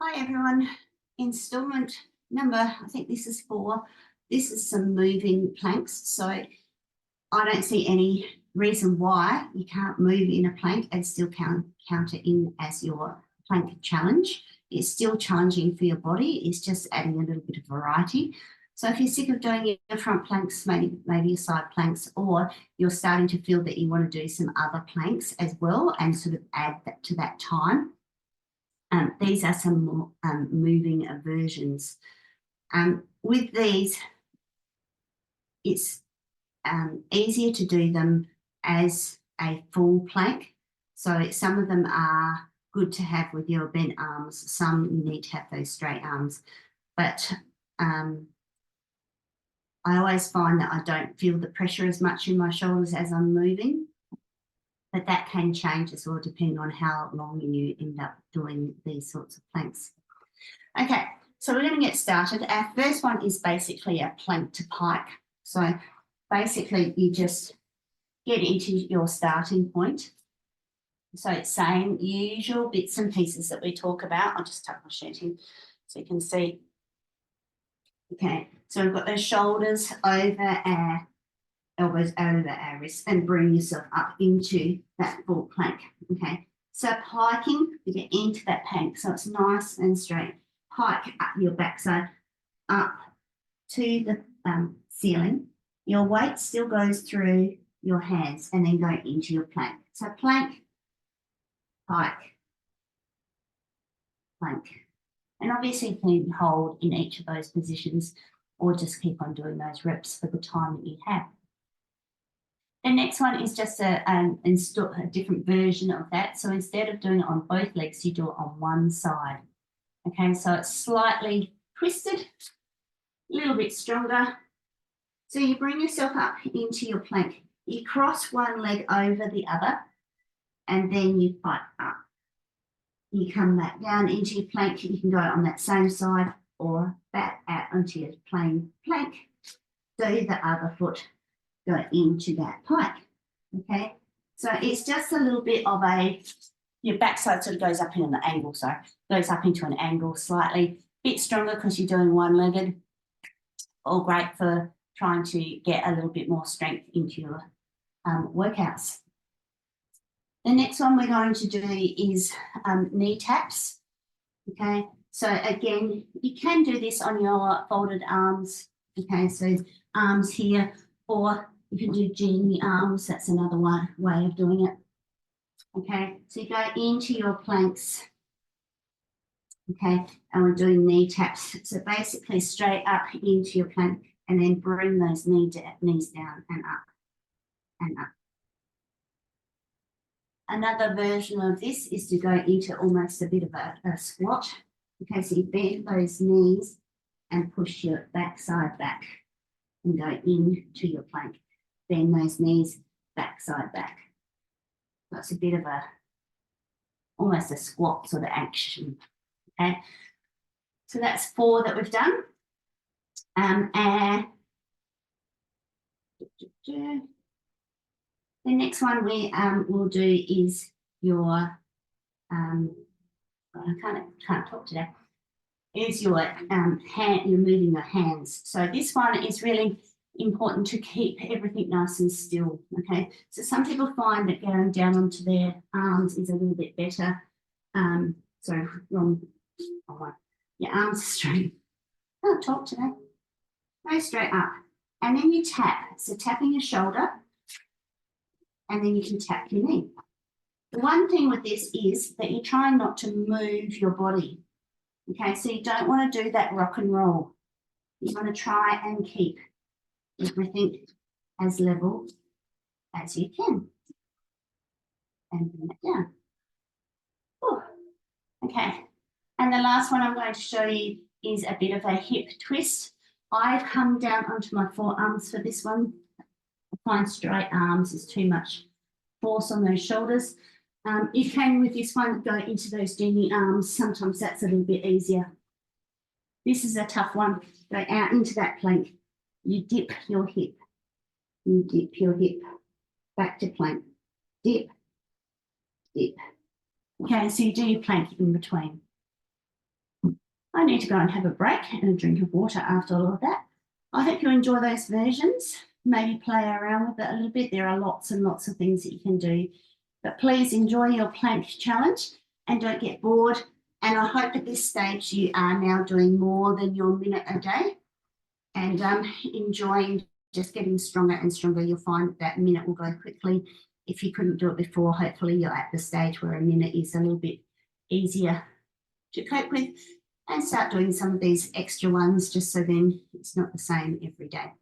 Hi everyone, installment number, I think this is 4. This is some moving planks. So I don't see any reason why you can't move in a plank and still count it in as your plank challenge. It's still challenging for your body. It's just adding a little bit of variety. So if you're sick of doing your front planks, maybe your side planks, or you're starting to feel that you want to do some other planks as well and sort of add that to that time, these are some more moving versions. With these, it's easier to do them as a full plank. So some of them are good to have with your bent arms. Some you need to have those straight arms. But I always find that I don't feel the pressure as much in my shoulders as I'm moving. But that can change as well, depending on how long you end up doing these sorts of planks. Okay, so we're going to get started. Our first one is basically a plank to pike. So basically you just get into your starting point. So it's saying usual bits and pieces that we talk about. I'll just tuck my shirt in so you can see. Okay, so we've got those shoulders over our elbows over our wrists and bring yourself up into that full plank. Okay, so piking, you get into that plank so it's nice and straight. Pike up your backside up to the ceiling. Your weight still goes through your hands and then go into your plank. So plank, pike, plank. And obviously you can hold in each of those positions or just keep on doing those reps for the time that you have. The next one is just a different version of that. So instead of doing it on both legs, you do it on one side. Okay, so it's slightly twisted, a little bit stronger. So you bring yourself up into your plank. You cross one leg over the other, and then you fight up. You come back down into your plank. You can go on that same side or back out onto your plain plank. Do the other foot go into that pike. Okay, so it's just a little bit of your backside sort of goes up in an angle, so goes up into an angle slightly, bit stronger because you're doing one-legged. All great for trying to get a little bit more strength into your workouts. The next one we're going to do is knee taps. Okay, so again, you can do this on your folded arms. Okay, so arms here, or you can do genie arms. That's another way of doing it. Okay, so you go into your planks. Okay, and we're doing knee taps. So basically straight up into your plank and then bring those knees down and up and up. Another version of this is to go into almost a bit of a squat. Okay, so you bend those knees and push your backside back and go into your plank. Bend those knees, backside back. That's a bit of almost a squat sort of action. Okay, so that's 4 that we've done. And the next one we will do is your I can't talk today. Is your hand? You're moving your hands. So this one is really important to keep everything nice and still. Okay, so some people find that going down onto their arms is a little bit better. Sorry, wrong one. Your arms are straight. Can't talk today. Go straight up, and then you tap. So tapping your shoulder, and then you can tap your knee. The one thing with this is that you're trying not to move your body. Okay, so you don't want to do that rock and roll. You want to try and keep everything as level as you can. And bring it down. Ooh. Okay, and the last one I'm going to show you is a bit of a hip twist. I've come down onto my forearms for this one. I find straight arms is too much force on those shoulders. You can, with this one, go into those genie arms. Sometimes that's a little bit easier. This is a tough one. Go out into that plank. You dip your hip. You dip your hip. Back to plank. Dip. Dip. Okay, so you do your plank in between. I need to go and have a break and a drink of water after all of that. I hope you enjoy those versions. Maybe play around with it a little bit. There are lots and lots of things that you can do. But please enjoy your plank challenge and don't get bored. And I hope at this stage you are now doing more than your minute a day and enjoying just getting stronger and stronger. You'll find that minute will go quickly. If you couldn't do it before, hopefully you're at the stage where a minute is a little bit easier to cope with, and start doing some of these extra ones just so then it's not the same every day.